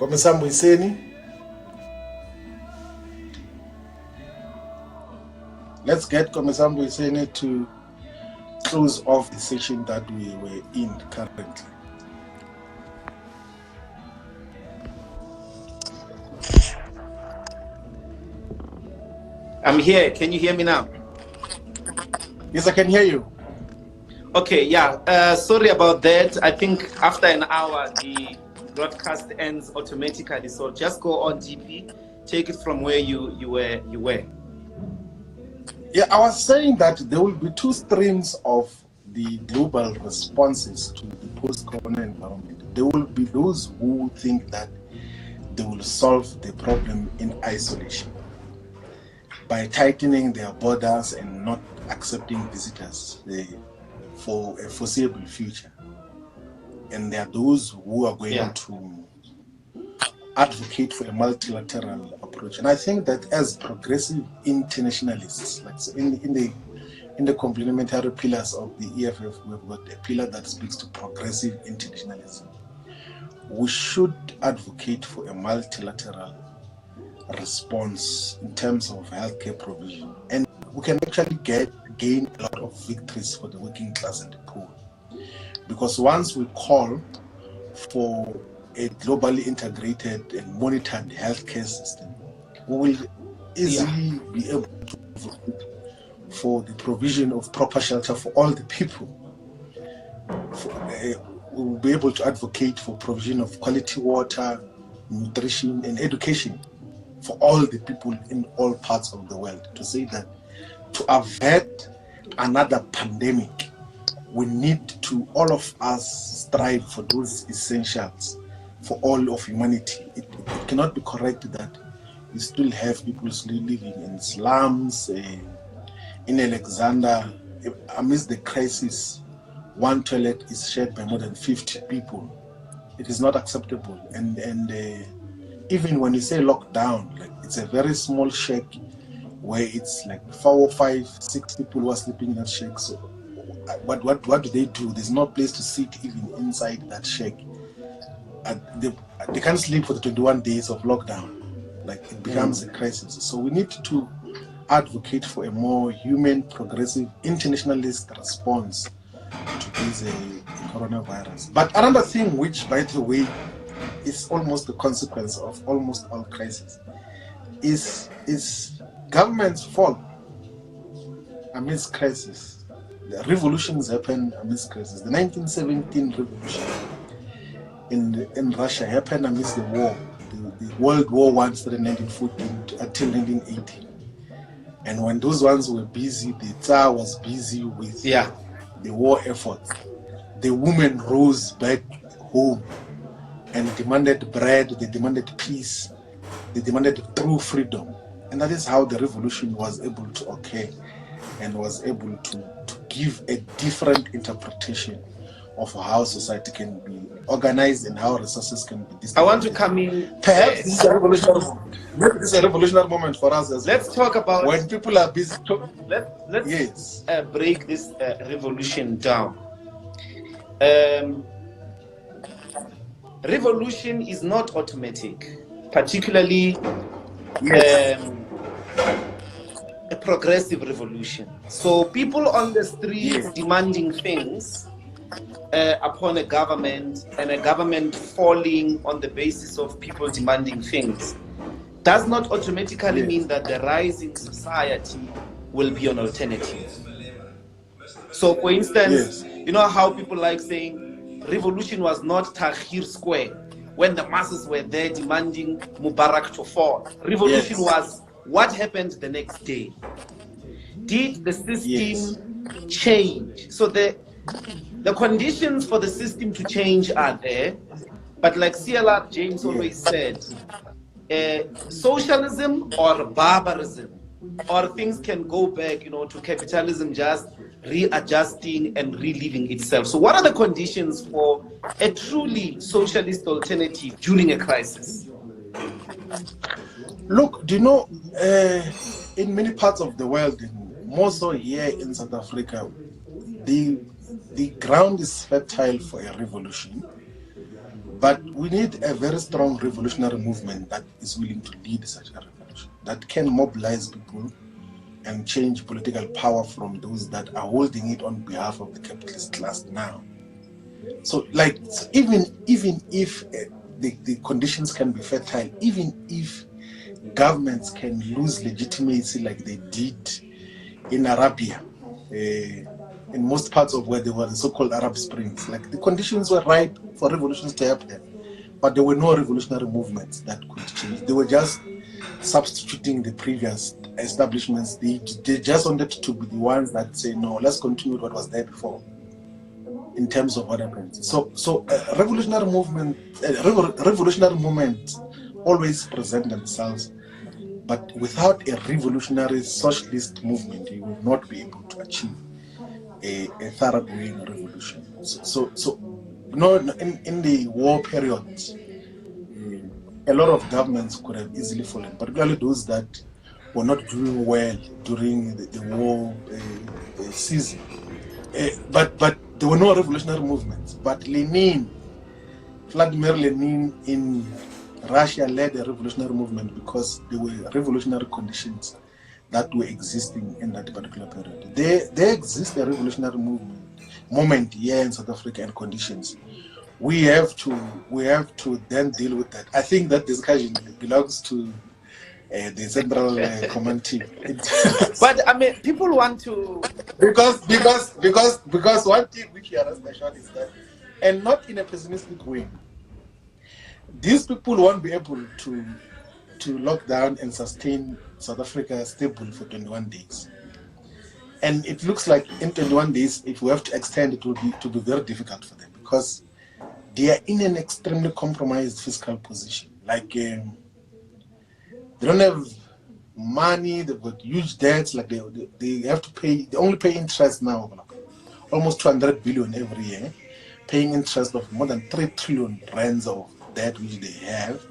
MBUYISENI. Let's get MBUYISENI to close off the session that we were in currently. I'm here. Can you hear me now? Yes, I can hear you. Okay, yeah. Sorry about that. I think after an hour, the broadcast ends automatically. So just go on, GP. Take it from where you were. Yeah, I was saying that there will be two streams of the global responses to the post-corona environment. There will be those who think that they will solve the problem in isolation by tightening their borders and not accepting visitors for a foreseeable future. And there are those who are going to advocate for a multilateral approach. And I think that as progressive internationalists, like in the complementary pillars of the EFF, we've got a pillar that speaks to progressive internationalism. We should advocate for a multilateral response in terms of healthcare provision, and we can actually gain a lot of victories for the working class and the poor, because once we call for a globally integrated and monitored healthcare system, we will easily be able to advocate for the provision of proper shelter for all the people. We will be able to advocate for provision of quality water, nutrition, and education for all the people in all parts of the world. To say that to avert another pandemic, we need to, all of us, strive for those essentials for all of humanity. It cannot be correct that you still have people living in slums, in Alexander. Amidst the crisis, one toilet is shared by more than 50 people. It is not acceptable. And even when you say lockdown, like, it's a very small shack where it's like 4, 5, 6 people who are sleeping in that shack. So what do they do? There's no place to sit even inside that shack. They can't sleep for the 21 days of lockdown. Like, it becomes a crisis. So we need to advocate for a more human, progressive, internationalist response to this coronavirus. But another thing, which, by the way, is almost the consequence of almost all crises, is governments fall amidst crisis. The revolutions happen amidst crisis. The 1917 revolution in Russia happened amidst the war. The World War I started in 1914 until 1918. And when those ones were busy, the Tsar was busy with the war efforts. The women rose back home and demanded bread, they demanded peace, they demanded true freedom. And that is how the revolution was able to occur and was able to give a different interpretation of how society can be organized and how resources can be distributed. I want to come in. Perhaps this is a revolutionary moment. Maybe this is a revolutionary moment for us as well. Let's talk about when people are busy. Let's break this revolution down. Revolution is not automatic, particularly a progressive revolution. So people on the streets demanding things upon a government, and a government falling on the basis of people demanding things, does not automatically mean that the rising society will be an alternative. So, for instance, you know how people like saying revolution was not Tahrir Square when the masses were there demanding Mubarak to fall. Revolution was what happened the next day. Did the system change? So the conditions for the system to change are there, but like CLR James always said, socialism or barbarism, or things can go back, to capitalism just readjusting and reliving itself. So what are the conditions for a truly socialist alternative during a crisis? Look, do you know, in many parts of the world, more so here in South Africa, the ground is fertile for a revolution. But we need a very strong revolutionary movement that is willing to lead such a revolution, that can mobilize people and change political power from those that are holding it on behalf of the capitalist class now. So, like, even if the conditions can be fertile, even if governments can lose legitimacy like they did in Arabia, in most parts of where there were the so-called Arab Springs, like the conditions were ripe for revolutions to happen, but there were no revolutionary movements that could change. They were just substituting the previous establishments. They just wanted to be the ones that say, no, let's continue with what was there before in terms of what happens. So revolutionary movement always present themselves, but without a revolutionary socialist movement, you will not be able to achieve a thoroughgoing revolution. So in the war period, a lot of governments could have easily fallen, particularly those that were not doing well during the war season. But there were no revolutionary movements. But Vladimir Lenin in Russia led a revolutionary movement because there were revolutionary conditions that were existing in that particular period. There exists a revolutionary moment here in South Africa and conditions. We have to then deal with that. I think that discussion belongs to the Central Command team. But I mean, people want to because one thing which you understand is that, and not in a pessimistic way, these people won't be able to lock down and sustain South Africa stable for 21 days. And it looks like in 21 days, if we have to extend, it will be very difficult for them because they are in an extremely compromised fiscal position. Like they don't have money, they've got huge debts, like they have to pay, they only pay interest now, almost 200 billion every year, paying interest of more than 3 trillion rands of debt which they have.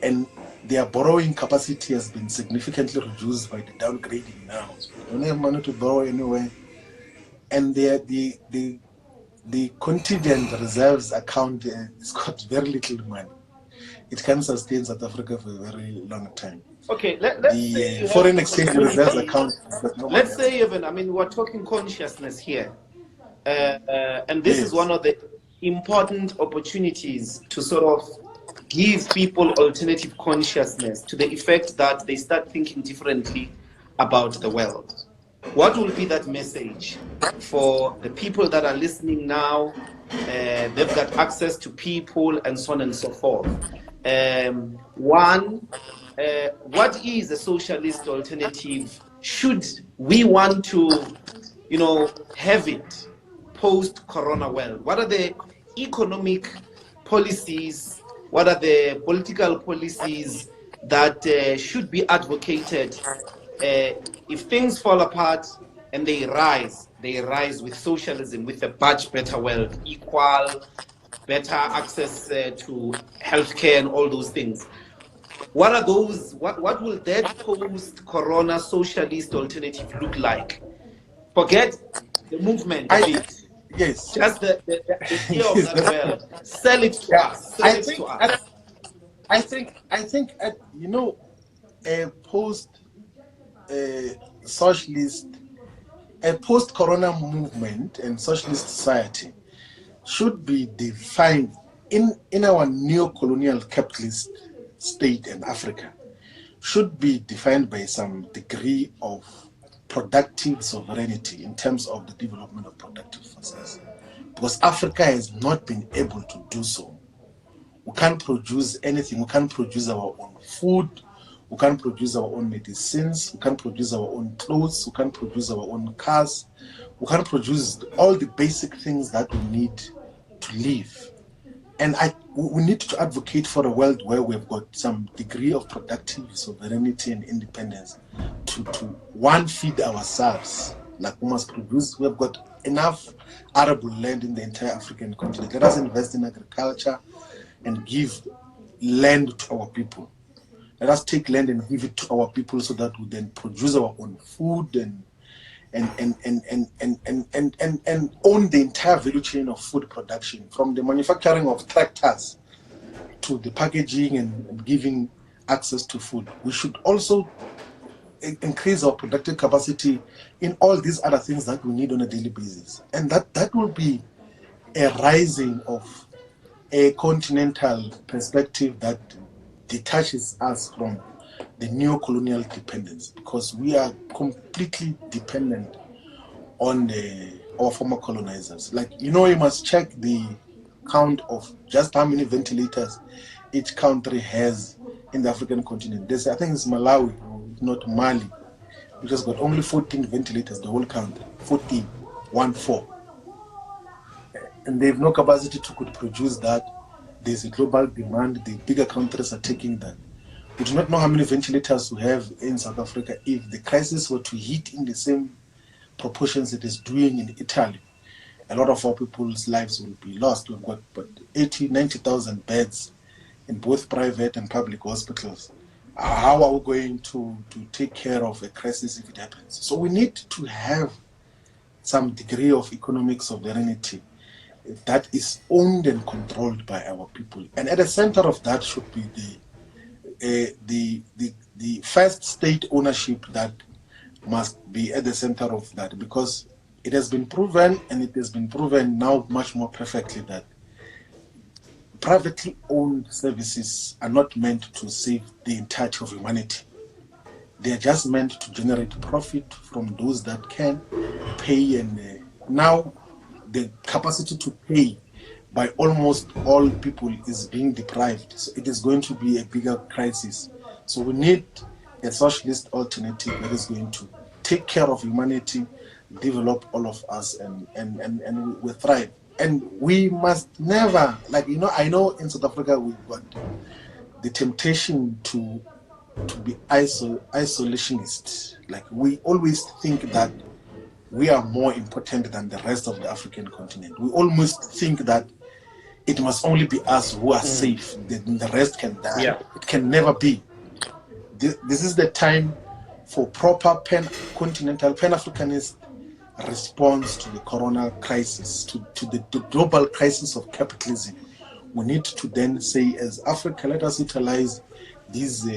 And their borrowing capacity has been significantly reduced by the downgrading now. So they don't have money to borrow anywhere. And the contingent reserves account has got very little money. It can sustain South Africa for a very long time. Okay, let's say the foreign exchange reserves account. Let's say even, I mean, we're talking consciousness here. And this is one of the important opportunities to sort of give people alternative consciousness to the effect that they start thinking differently about the world. What will be that message for the people that are listening now? They've got access to people and so on and so forth. One, what is a socialist alternative? Should we want to, have it post-corona world? What are the economic policies? What are the political policies that should be advocated? If things fall apart and they rise with socialism, with a much better world, equal, better access to healthcare and all those things. What are those? What will that post-corona socialist alternative look like? Forget the movement a bit. Yes. Just the idea of that world. Sell it to us. Sell it to us. I think a socialist, a post-corona movement and socialist society should be defined in our neo-colonial capitalist state in Africa, should be defined by some degree of productive sovereignty in terms of the development of productive forces. Because Africa has not been able to do so. We can't produce anything. We can't produce our own food. We can't produce our own medicines. We can't produce our own clothes. We can't produce our own cars. We can't produce all the basic things that we need to live. And we need to advocate for a world where we've got some degree of productive sovereignty and independence to one, feed ourselves. Like we must produce, we've got enough arable land in the entire African continent. Let us invest in agriculture and give land to our people. Let us take land and give it to our people so that we then produce our own food and own the entire value chain of food production, from the manufacturing of tractors to the packaging and giving access to food. We should also increase our productive capacity in all these other things that we need on a daily basis. And that will be a rising of a continental perspective that detaches us from the neo-colonial dependence, because we are completely dependent on our former colonizers. Like, you must check the count of just how many ventilators each country has in the African continent. I think it's Malawi, not Mali, which has got only 14 ventilators, the whole country, 14, 1-4. And they have no capacity to could produce that. There's a global demand. The bigger countries are taking that. We do not know how many ventilators we have in South Africa. If the crisis were to hit in the same proportions it is doing in Italy, a lot of our people's lives will be lost. We've got 90,000 beds in both private and public hospitals. How are we going to take care of a crisis if it happens? So we need to have some degree of economic sovereignty that is owned and controlled by our people. And at the center of that should be the first state ownership that must be at the center of that, because it has been proven, and it has been proven now much more perfectly, that privately owned services are not meant to save the entirety of humanity. They are just meant to generate profit from those that can pay, and now the capacity to pay by almost all people is being deprived. So it is going to be a bigger crisis. So we need a socialist alternative that is going to take care of humanity, develop all of us, and we thrive. And we must never, I know in South Africa we've got the temptation to be isolationist. Like, we always think that we are more important than the rest of the African continent. We almost think that it must only be us who are safe, then the rest can die. Yeah. It can never be. This is the time for proper pan-continental, pan-Africanist response to the corona crisis, to the global crisis of capitalism. We need to then say, as Africa, let us utilize this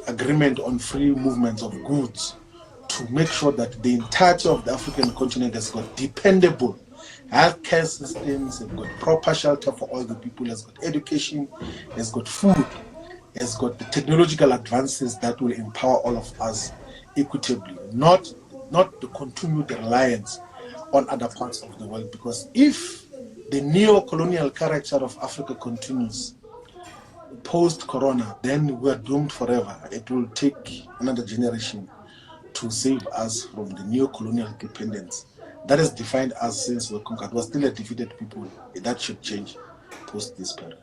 agreement on free movement of goods to make sure that the entirety of the African continent has got dependable healthcare systems, has got proper shelter for all the people, has got education, has got food, has got the technological advances that will empower all of us equitably, not to continue the reliance on other parts of the world. Because if the neo-colonial character of Africa continues post-corona, then we are doomed forever. It will take another generation to save us from the neo-colonial dependence that has defined us since we were conquered. We're still a defeated people. That should change post this period.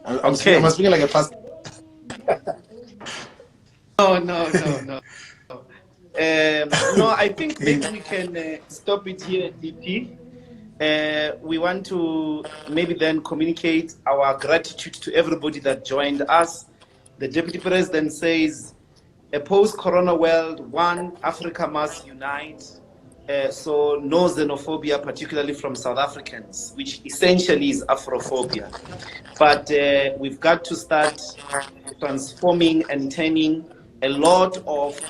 I'm speaking like a past. No. No, I think maybe we can stop it here, DP. We want to maybe then communicate our gratitude to everybody that joined us. The Deputy President says, a post-corona world, one, Africa must unite. So no xenophobia, particularly from South Africans, which essentially is Afrophobia. But we've got to start transforming and turning a lot of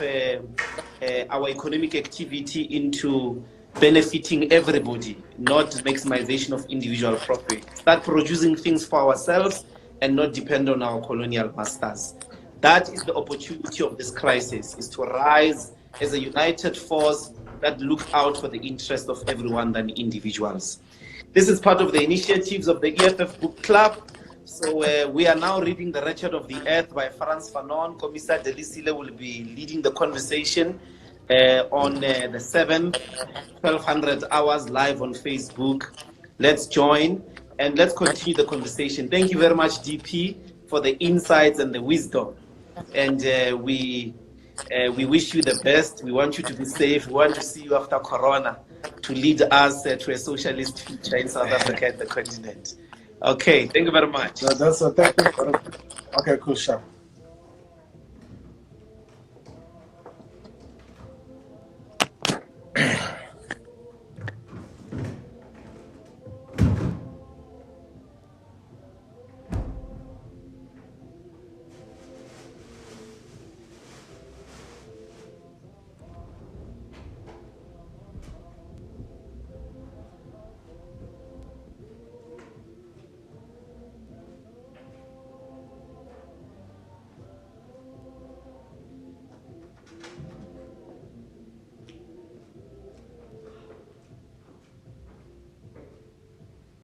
our economic activity into benefiting everybody, not maximization of individual profit. Start producing things for ourselves and not depend on our colonial masters. That is the opportunity of this crisis, is to rise as a united force that look out for the interest of everyone than individuals. This is part of the initiatives of the EFF Book Club. So we are now reading The Wretched of the Earth by Frantz Fanon. Commissar Delisile will be leading the conversation on the 7th, 1200 hours live on Facebook. Let's join and let's continue the conversation. Thank you very much, DP, for the insights and the wisdom. And we wish you the best. We want you to be safe. We want to see you after Corona to lead us to a socialist future in South Africa and the continent. Okay, thank you very much. Thank you. Okay, cool, sharp.